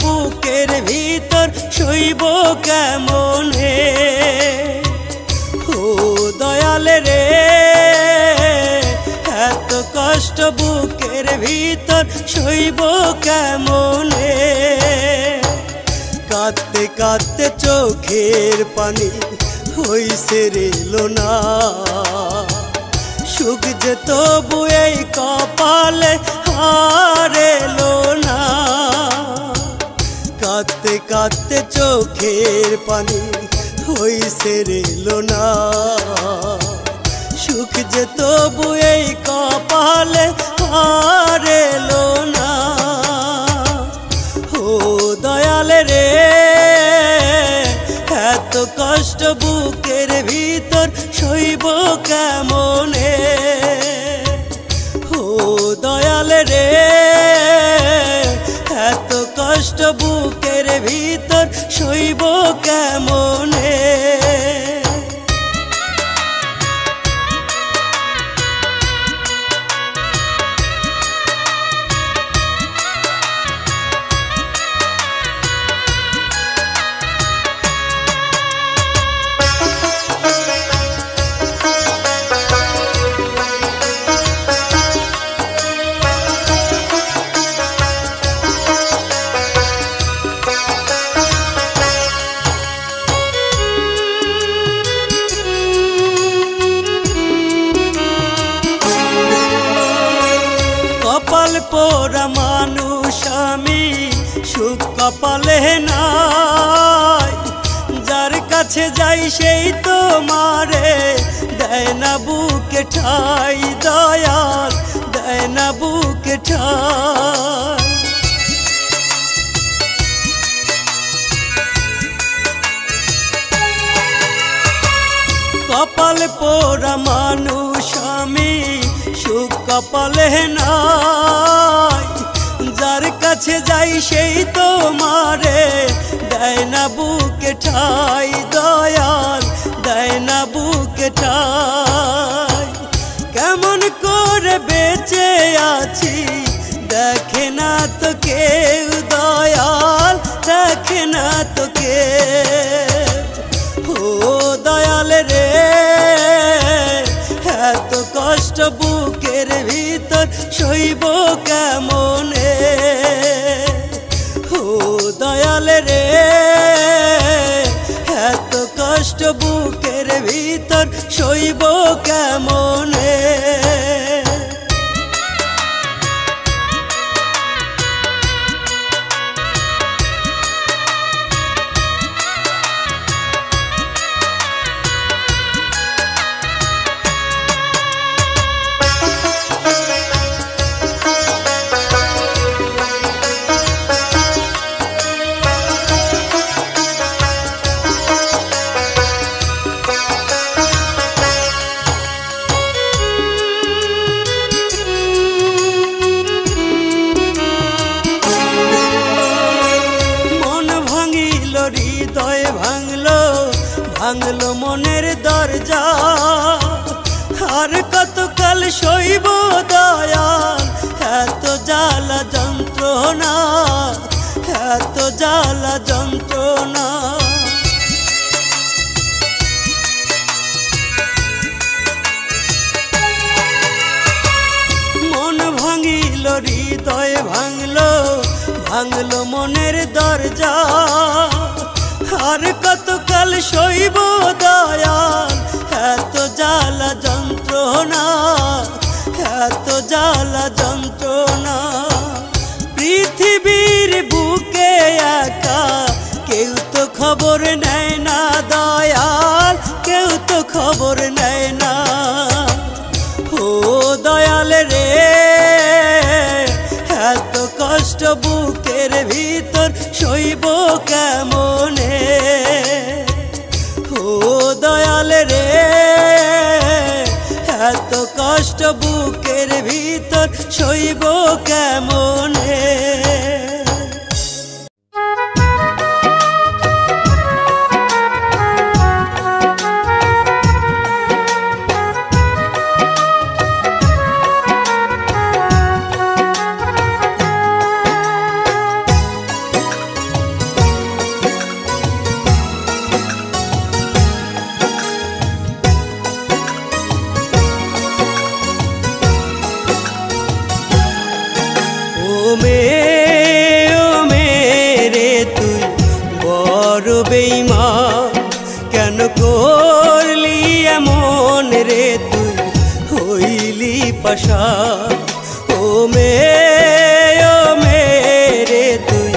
বুকের ভিতর সইব কেমনে। ও দয়াল রে এত কষ্ট বুকের ভিতর সইব কেমনে। কাঁদতে কাঁদতে চোখের পানি হইছে রে লোনা। সুখ যে তবু এই কপালে হারেলো না। কাঁদতে কাঁদতে চোখের পানি হইছে রে লোনা। সুখ যে তবু এই কপালে হারেলো না। ও দয়াল রে এত কষ্ট বুকের ভিতর সইব কেমনে। ও দয়াল রে এত কষ্ট বুকের ভিতর সইব কেমনে। কপাল পোড়া মানুষ আমি সুখ কপালে নাই। যার কাছে যাই সেই তো মারে দেয় না বুকে ঠাই। দয়াল দেয় না বুকে ঠাই। কপাল পোড়া মানুষ আমি সুখ কপালে নাই। যার কাছে যাই সেই তো মারে দেয় না বুকে ঠাই। দয়াল দেয় না বুকে ঠাই। কেমন করে বেঁচে আছি দেখে না তো কেউ। দয়াল দেখে না তো কেউ। ও দয়াল রে এত কষ্ট বুকের ভিতর সইব কেমনে। ও দয়াল রে এত কষ্ট বুকের ভিতর সইব কেমনে। হৃদয় ভাঙলো ভাঙলো মনের দরজা। আর কতকাল সইব দয়াল এত জ্বালা যন্ত্রণা। এত জ্বালা যন্ত্রণা। মন ভাঙিল হৃদয় ভাঙলো ভাঙলো মনের দরজা। আর কতকাল সইব দয়াল এত জ্বালা যন্ত্রণা। এত জ্বালা যন্ত্রণা। পৃথিবীর বুকে একা কেউ তো খবর নেয় না। দয়াল কেউ তো খবর নেয় না। ও দয়াল রে এত কষ্ট বুকের ভিতর সইব কেমনে। ও দয়াল রে এত কষ্ট বুকের ভিতর সইব কেমনে। করলি এমন রে তুই হইলি পাশান। ও মেরে তুই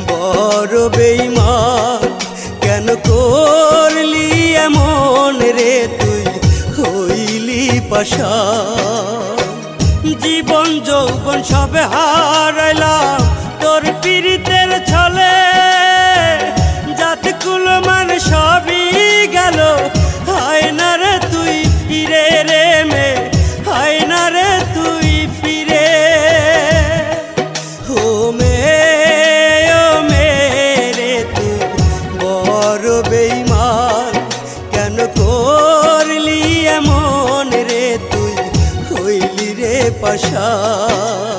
বড় বেঈমান, কেন করলি এমন রে তুই হইলি পাশান। জীবন যৌবন সবে হারাইলাম তোর পীড়িতের ছলে, জাত কুল মান সবই গেল, হয় না রে তুই ফিরে রে মে, হয় না রে তুই ফিরে। ও মেরে তুই বড় বেঈমান, কেন করলি এমন রে তুই হইলি রে পাশান।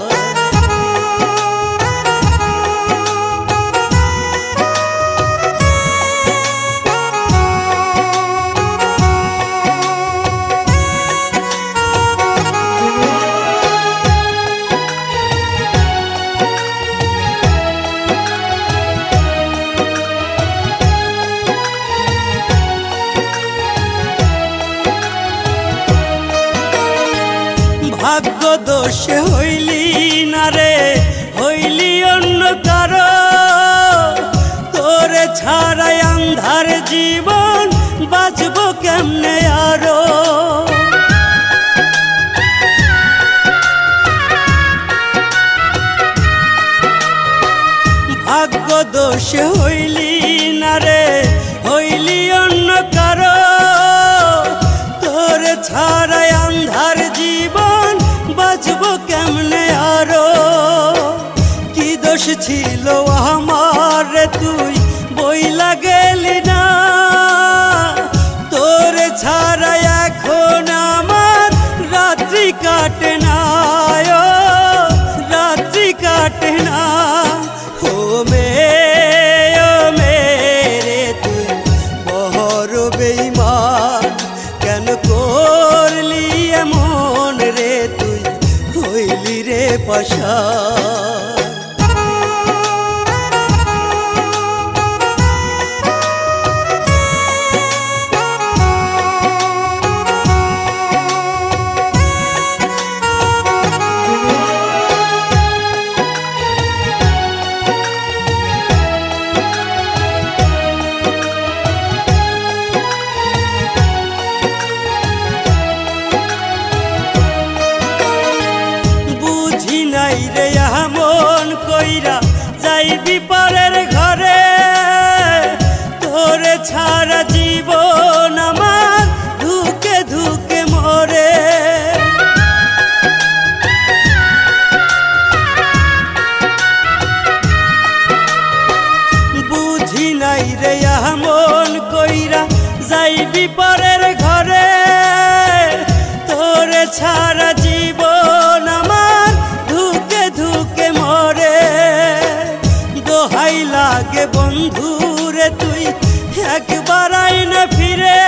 ভাগ্য দোষে হইলি না রে, হইলি অন্য কারো, তোরে ছাড়াই আন্ধার জীবন বাঁচবো কেমনে আরো। ভাগ্য দোষে হইলি না রে, হইলি অন্য কারো, তোরে ছাড়াই আন্ধার জীবন বাঁচবো কেমনে আরো। কি দোষ ছিল আমার রে তুই বইলা গেলি না, তোরে ছাড়া এখন আমার রাত্রি কাটে না, রাত্রি কাটে না। ও মেরে তুই বড় বেঈমান, কেন করলি এমন রে তুই হইলি রে পাশান। রে এমন কইরা যাইবি পরের ঘরে, তোরে ছাড়া জীবন আমার ধুকে ধুকে মরে। বুঝি নাই রে এমন কইরা যাইবি পরের ঘরে, তোরে ছাড়া জীবন আমার ধুকে ধুকে মরে। দোহাই লাগে বন্ধু রে তুই একবার আইনা ফিরে,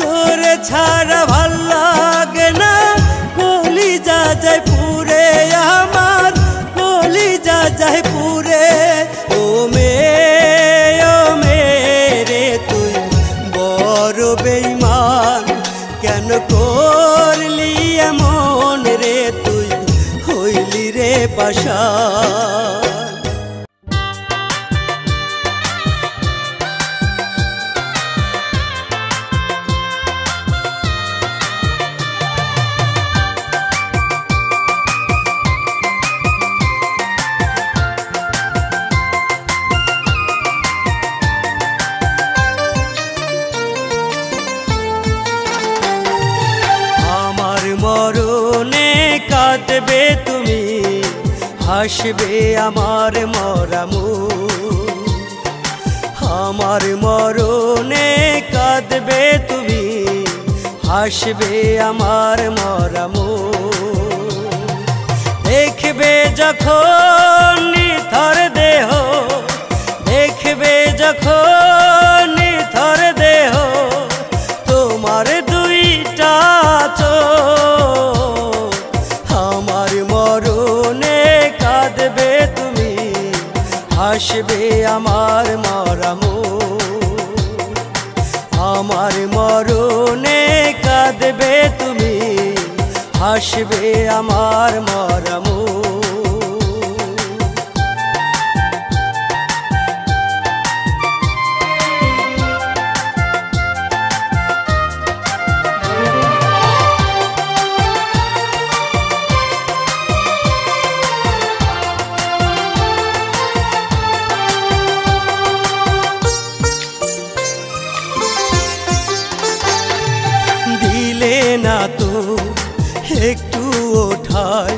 তোরে ছাড়া ভাল লাগে না, কলিজা যায় পুরে আমার, কলিজা যায় পুরে। ও মেরে তুই বড় বেঈমান, কেন করলি এমন রে তুই হইলি রে পাশান। মরণে কাঁদবে তুমি, হাসবে আমার মরা মুখ। আমার মরণে কাঁদবে তুমি, হাসবে আমার মরা মুখ। দেখবে যখন নিথর দেহ, দেখবে যখন নিথর দেহ, তোমার দুইটা চোখ। আমার মরণে কাঁদবে তুমি, হাসবে আমার মরা মুখ। আমার মরণে কাঁদবে তুমি, হাসবে আমার মরা মুখ। না তো একটু ওঠাই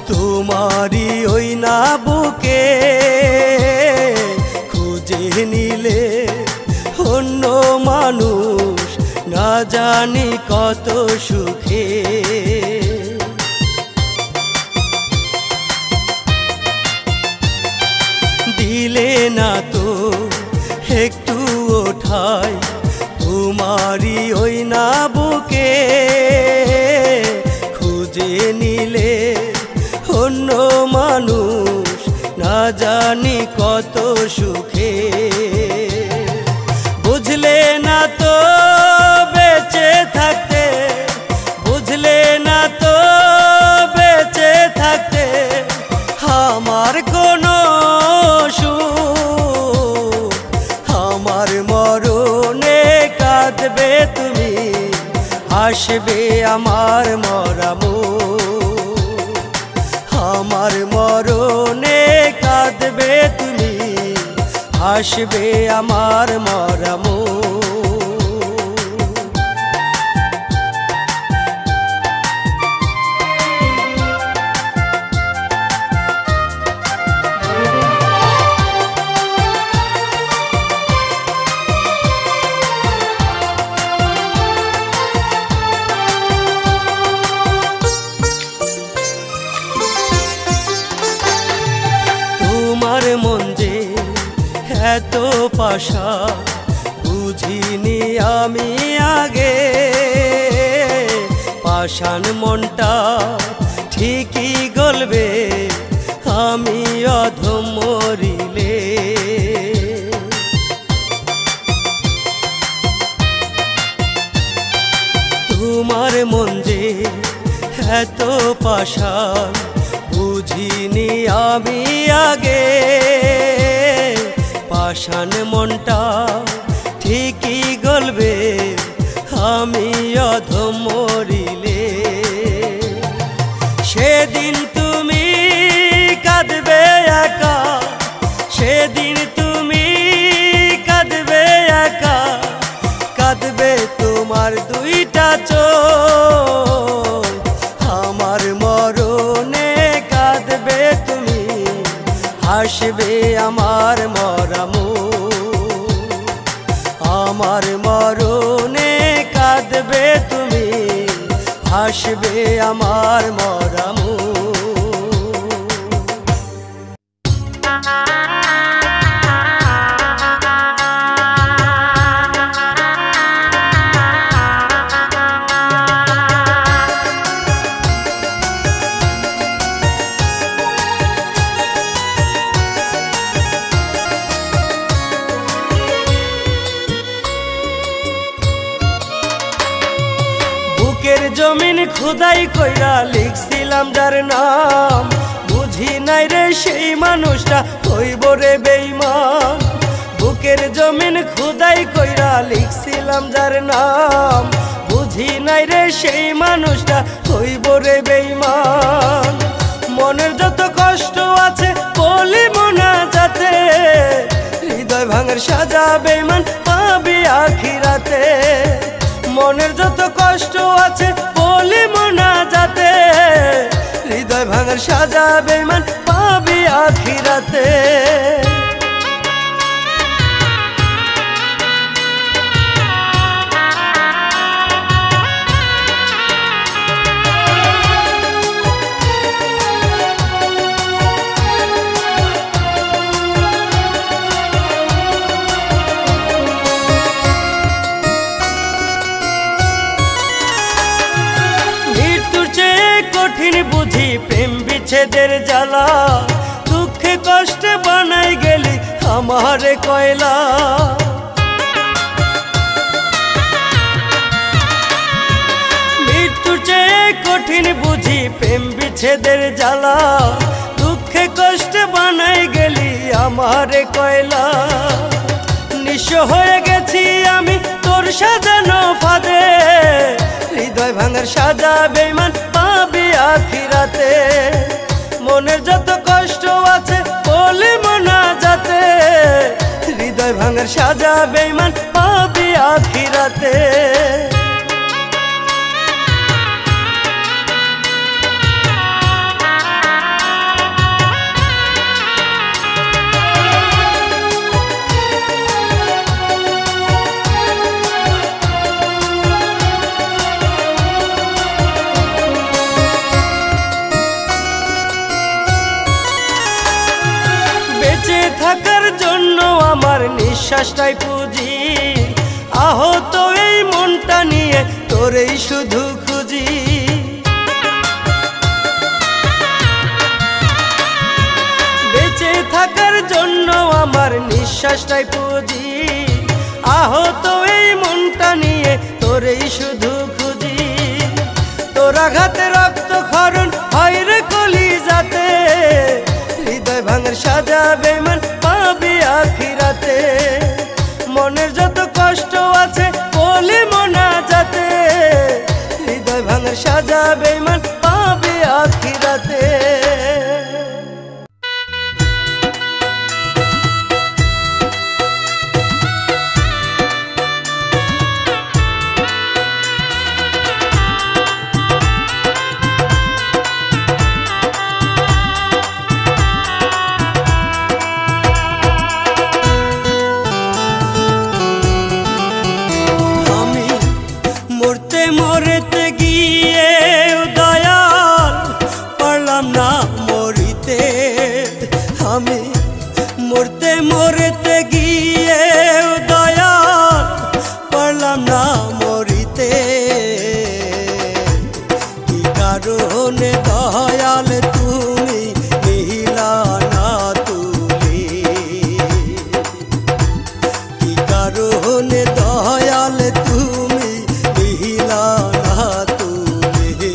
তোমারি ওই না বুকে, খুঁজে নিলে অন্য মানুষ না জানি কত সুখে। দিলে না তো একটু ওঠাই তোমারি ওই না বুকে, খুঁজে নিলে অন্য মানুষ না জানি কত সুখে। বুঝলে না তো বেঁচে থাকতে, বুঝলে না তো বেঁচে থাকতে আমার কোনো সুখ। আমার মরণে কাঁদবে তুমি, হাসবে আমার মরা মুখ। আমার মরণে কাঁদবে তুমি, হাসবে আমার মরা মুখ। তোমার মন যে এত পাশা বুঝিনি আমি আগে, পাষাণ মনটা ঠিকই গলবে আমি অধম মরিলে। তোমার মন যে এত পাষাণ বুঝিনি আমি আগে, পাষাণ মনটা ঠিকই গলবে আমি অধম মরিলে। সেদিন তুমি কাঁদবে একা, সেদিন তুমি কাঁদবে একা, কাঁদবে তোমার দুইটা চোখ। আমার মরণে কাঁদবে তুমি, হাসবে আমার মরা মুখ। আমার মরণে কাঁদবে তুমি, হাসবে আমার মরা মুখ। জমিন খুদাই কইরা লিখছিলাম যার নাম, বুঝি নাই রে সেই মানুষটা হইব রে বেঈমান। বুকের জমিন খুদাই কইরা লিখছিলাম যার নাম, বুঝি নাই রে সেই মানুষটা হইব রে বেঈমান। মনের যত কষ্ট আছে বলি মোনা যাতে, হৃদয় ভাঙার সাজা বেঈমান পাবি আখিরাতে। মনের যত কষ্ট আছে বলি মোনা যাতে, হৃদয় ভাঙার সাজা বেঈমান পাবি আখিরাতে। বুঝি প্রেম বিচ্ছেদের জ্বালা, দুঃখে কষ্টে বানাই গেলি আমারে কয়লা। কঠিন বুঝি প্রেম বিচ্ছেদের জ্বালা, দুঃখে কষ্টে বানাই গেলি আমারে কয়লা। নিঃস্ব হয়ে গেছি আমি তোর সাজানো ফাঁদে, হৃদয় ভাঙার সাজা বেঈমান পাবি আখিরাতে। মনের যত কষ্ট আছে বলে মোনাজাতে, হৃদয় ভাঙার সাজা বেঈমান পাবি আখিরাতে। বেঁচে থাকার জন্য আমার নিঃশ্বাসটাই পুঁজি, আহত এই মনটা নিয়ে তোরেই শুধু খুঁজি। বেঁচে থাকার জন্য আমার নিঃশ্বাসটাই পুঁজি, আহত এই মনটা নিয়ে তোরেই শুধু খুঁজি। তোর আঘাতে রক্ত ক্ষরণ হয় রে কলিজাতে, হৃদয় ভাঙার সাজা বেঈমান পাবি আখিরাতে। মনের যত কষ্ট আছে বলে মোনাজাতে, হৃদয় ভাঙার সাজা বেঈমান পাবি আখিরাতে। মরতে গিয়ে দয়াল পারলাম না মরিতে, আমি মরতে গিয়ে দয়াল পারলাম না মরিতে। কি কারণে দয়াল তুমি নিহিলা না তুলি, কি কারণে দয়াল তুমি নিহিলা না তুলি।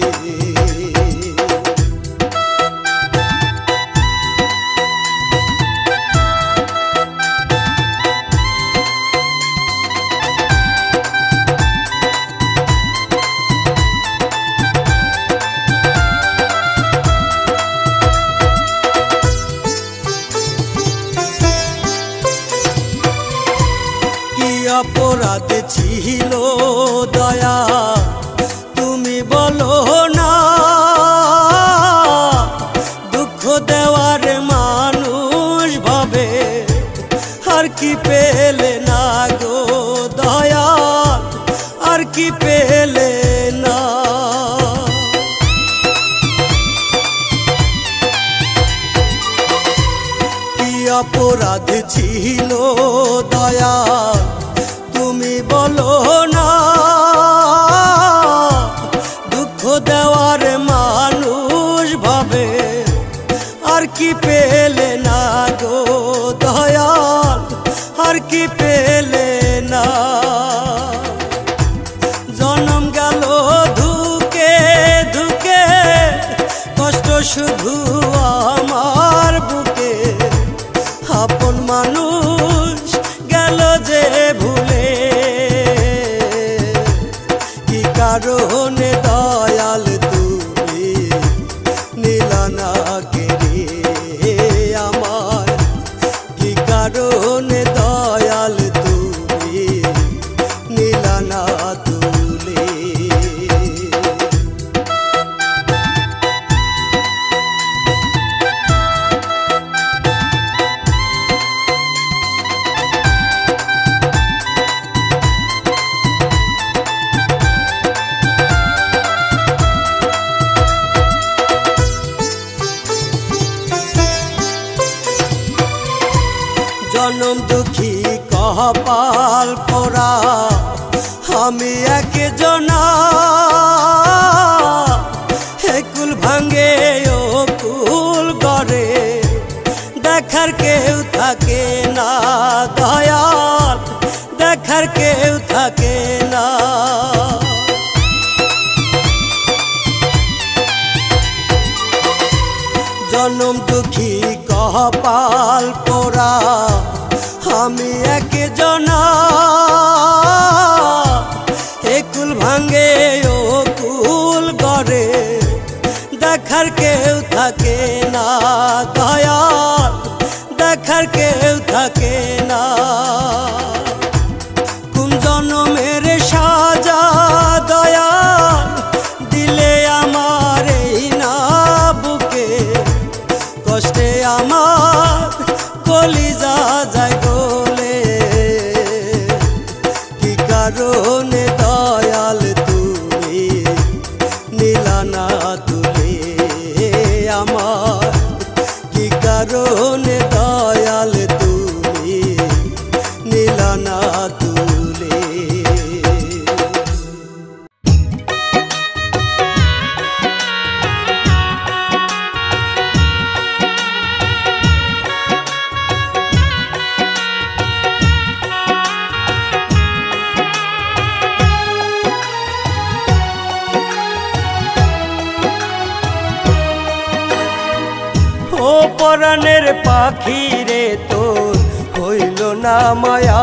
কি অপরাধ ছিল দয়া তুমি বলো না, দুঃখ দেওয়ার মানুষ ভাবে আর কি পেলে না গো দয়া, আর কি পেলে না। কি অপরাধ ছিল দয়া তুমি বলো না, দুঃখ দেওয়ার মানুষ ভাবে আর কি পেলে না গো দয়াল, আর কি পেলে না। জনম গেল ধুকে ধুকে কষ্ট শুধু আমার বুকে, আপন মানুষ গেল যে ভুলে। কি কারণে দয়াল তুমি নিলা না কেড়ে আমার, কি কারণে দয়াল তুমি নিলা না তুলে। জনম দুঃখী কপাল পোড়া আমি একজনা, একুল ভাঙে ও কুল গড়ে দেখার কেউ থাকে না দয়াল, দেখার কেউ থাকে না। কপাল পোড়া আমি একজনা একুল ভাঙে ও কুল গড়ে দেখার কেউ থাকে না দয়াল দেখার কেউ থাকে না কোন জনমের সাজা দয়াল দিলে আমার এই না বুকে কষ্টে আমার কলিজা যায় গলে কি কারণে দয়াল তুমি নিলা না তুলে আমার কি কারণে দয়াল তুমি নিলা না তুলে ও পরাণের পাখি রে তোর হইল না মায়া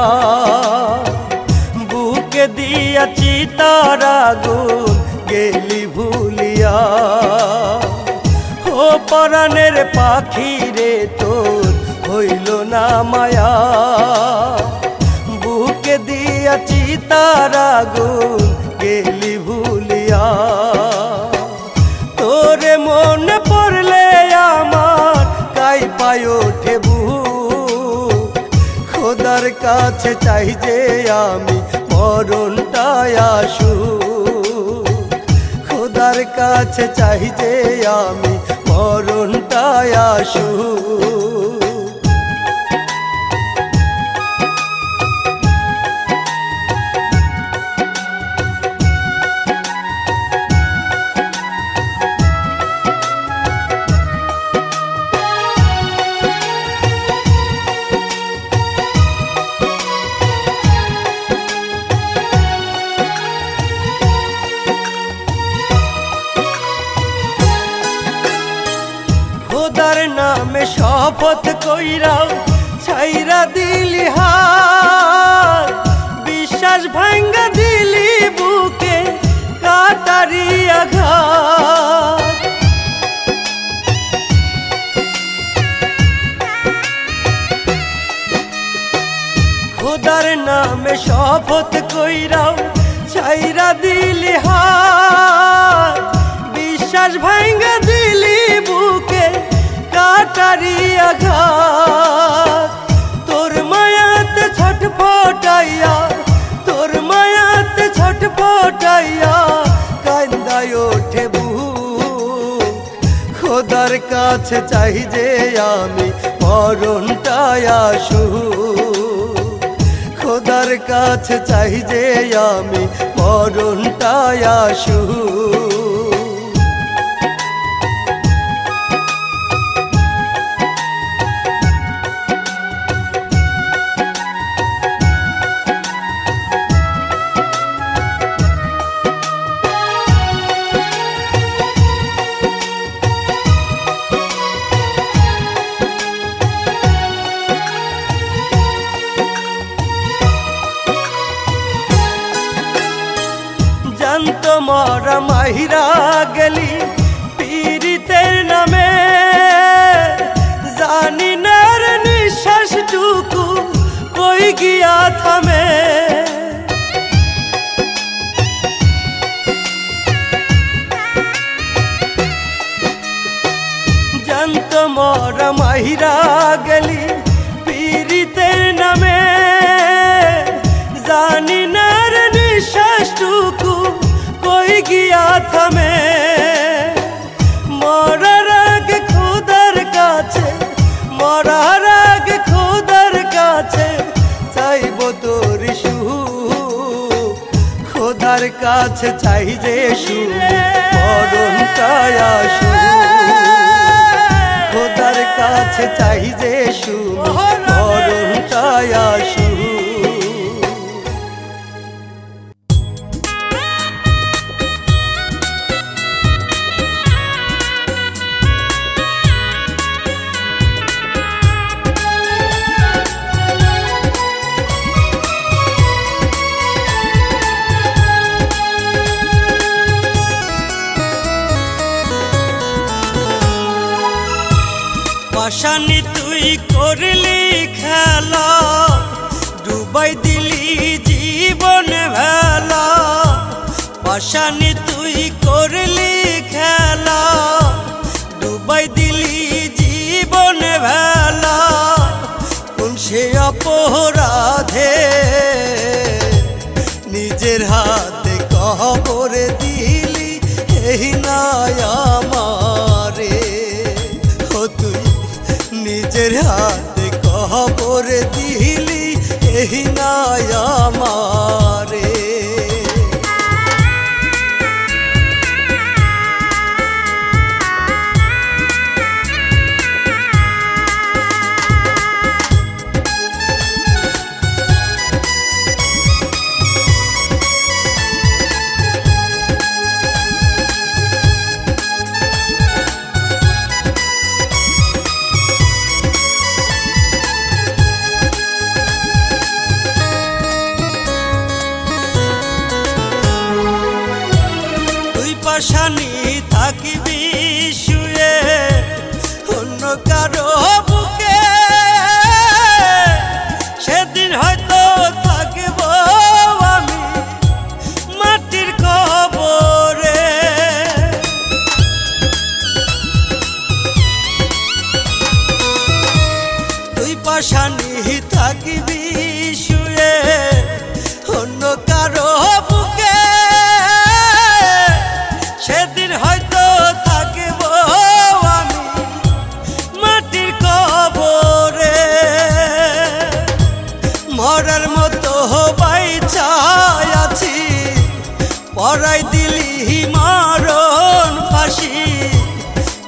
বুকে দিয়া চিতার আগুন গেলি ভুলিয়া ও পরাণের পাখি রে তোর হইল না মায়া বুকে দিয়া চিতার আগুন গেলি ভুলিয়া তোরে মনে পড়লে আমার কাই পায় ওঠে বুক খোদার কাছে চাই যে আমি মরণটায় আসুক খোদার কাছে চাই যে আমি মরণটায় আসুক খোদার নামে শপথ কইরাও ছাইরা দিলি হাত বিশ্বাস ভাঙ্গা দিলি বুকে কাটারি আঘাত খোদার নামে শপথ কইরাও ছাইরা দিলি হাত বিশ্বাস ভাঙ্গা দিলি বুকে কাটারি আঘাত তোর মায়াতে ছটফটাইয়া তোর মায়াতে ছটফটাইয়া কান্দায় ওঠে বুক খোদার কাছে চাই যে আমি মরণটায় আসুক খোদার কাছে চাই যে আমি মরণটায় আসুক তোমারা মাহিরা গেলি পীড়িতের নামে জানি না রে নিঃশ্বাসটুকু কই গিয়া থামে জানত মরা মাহিরা গেলি পীড়িতের নামে জানি না রে নিঃশ্বাসটুকু কই গিয়া থামে মরার আগে খোদার কাছে মরার আগে খোদার কাছে চাইব তোর সুখ খোদার কাছে চাই যে সুখ মরণটায় আসুক খোদার কাছে চাই যে সুখ মরণটায় আসুক পাশানি তুই করলি খেলা, ডুবাই দিলি জীবন ভেলা। পাশানি তুই করলি খেলা, ডুবাই দিলি জীবন ভেলা। কোন সে অপরাধে নিজের হাতে কবর দিলি এই নাই আমারে। ও তুই নিজের হাতে কবর দিলি এই নাই আমারে। পাশানি থাকিবি শুয়ে অন্য কারো বুকে, সেদিন হয়তো থাকব আমি মাটির কবরে। তুই পাশানি থাকিবি শুয়ে অন্য কারো বুকে, সেদিন হয়তো থাকব আমি মাটির কবরে। মরার মতো বাইচা আছি, পরাই দিলি মরণ ফাঁসি।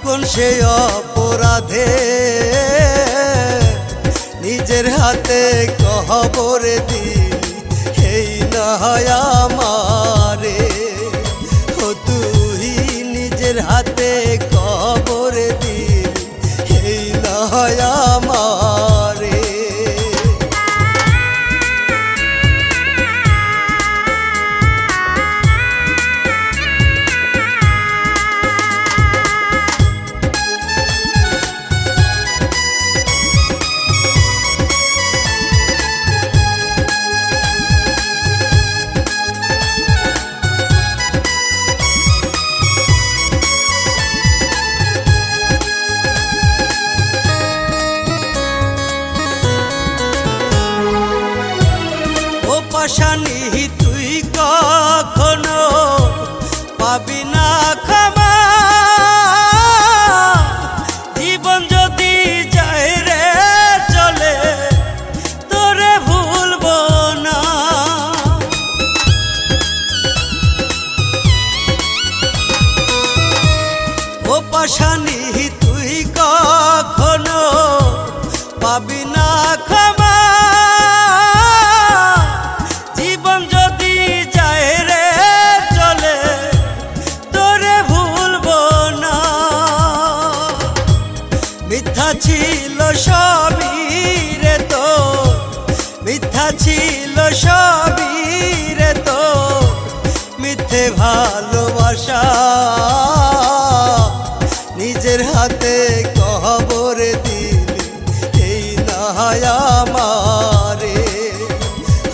কোন সে অপরাধে নিজের হাতে কবর দিলি এই নয় আমারে। ও তুই নিজের হাতে কবর দিলি এই নয় আমারে। পাশানি তুই কখনো পাবি না ক্ষমা, জীবন যদি যায় রে চলে তোরে ভুলবো না। ও পাশানি তুই কখনো পাবি না ক্ষমা, জীবন যদি যায় রে চলে তোরে ভুলবো না। মিথ্যা ছিল সবই রে তোর, মিথ্যা ছিল সবই রে তোর, মিথ্যে ভালোবাসা নিজের হাতে কবর দিলি এই নাই আমারে।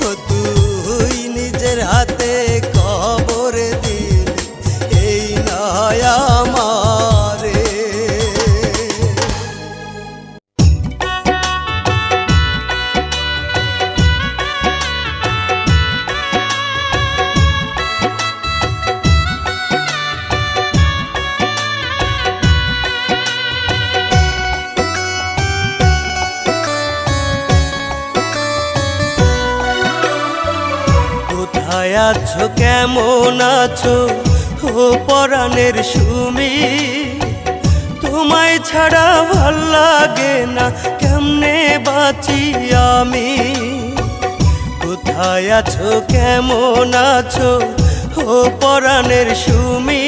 ও তুই নিজের হাতে কবর দিলি এই নাই আমারে। কোথায় আছো কেমন আছো ও পরাণের সুমি, তোমায় ছাড়া ভাল লাগে না কেমনে বাঁচি আমি। কোথায় আছো কেমন আছো ও পরাণের সুমি,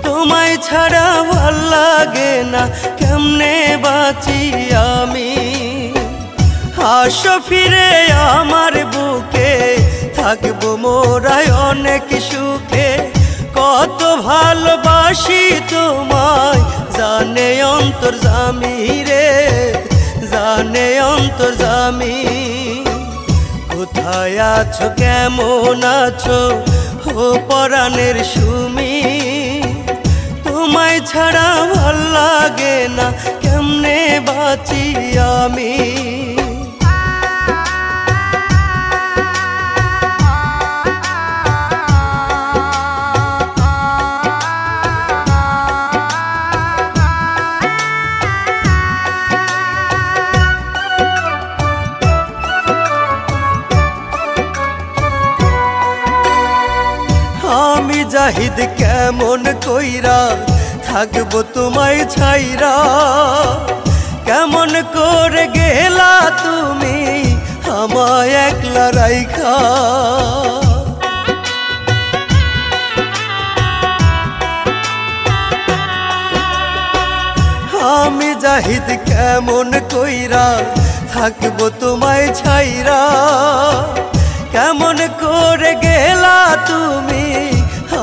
তোমায় ছাড়া ভাল লাগে না কেমনে বাঁচি আমি। আসো ফিরে আমার বুকে, থাকবো মোরাই অনেক সুখে। কত ভালোবাসি তোমায় জানে অন্তর্যামী রে, জানে অন্তর্যামী। কোথায় আছো কেমন আছো ও পরাণের সুমি, তোমায় ছাড়া ভাল লাগে না কেমনে বাঁচি আমি। আমি জাহিদ কেমন কইরা থাকবো তোমায় ছাইরা, কেমন করে গেলা তুমি আমায় একলা রাইখা। আমি জাহিদ কেমন কইরা থাকবো তোমায় ছাইরা, কেমন করে গেলা তুমি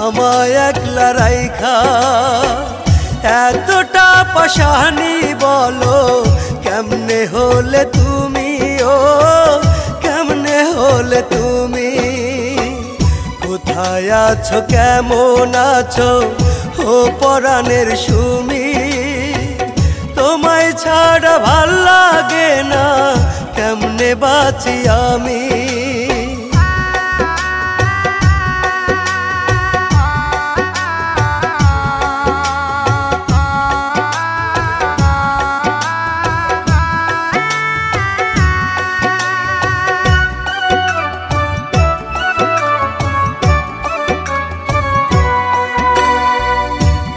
আমায় একলা রাইখা। এতটা পাশানি বলো কেমনে হলে তুমি, ও কেমনে হলে তুমি। কোথায় আছো কেমন আছো ও পরাণের সুমি, তোমায় ছাড়া ভাল লাগে না কেমনে বাঁচি আমি।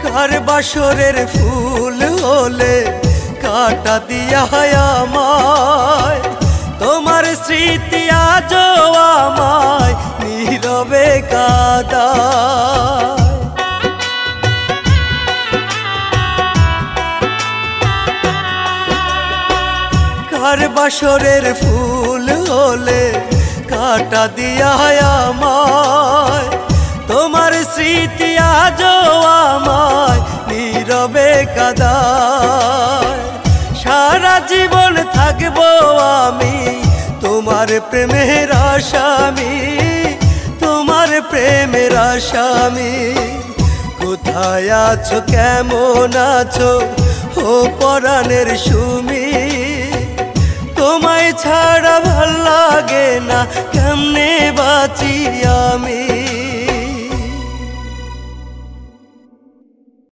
কার বাসরের ফুল হলে কাটা দিয়া আমায়, তোমার স্মৃতি আজও আমায় নীরবে কাঁদায়। কার বাসরের ফুল হলে কাটা দিয়া আমায়, তোমার স্মৃতি আজও আমায় নীরবে কাঁদায়। সারা জীবন থাকবো আমি তোমার প্রেমের আসামি, তোমার প্রেমের আসামি। কোথায় আছো কেমন আছো ও পরাণের সুমি, তোমায় ছাড়া ভাল লাগে না কেমনে বাঁচি আমি।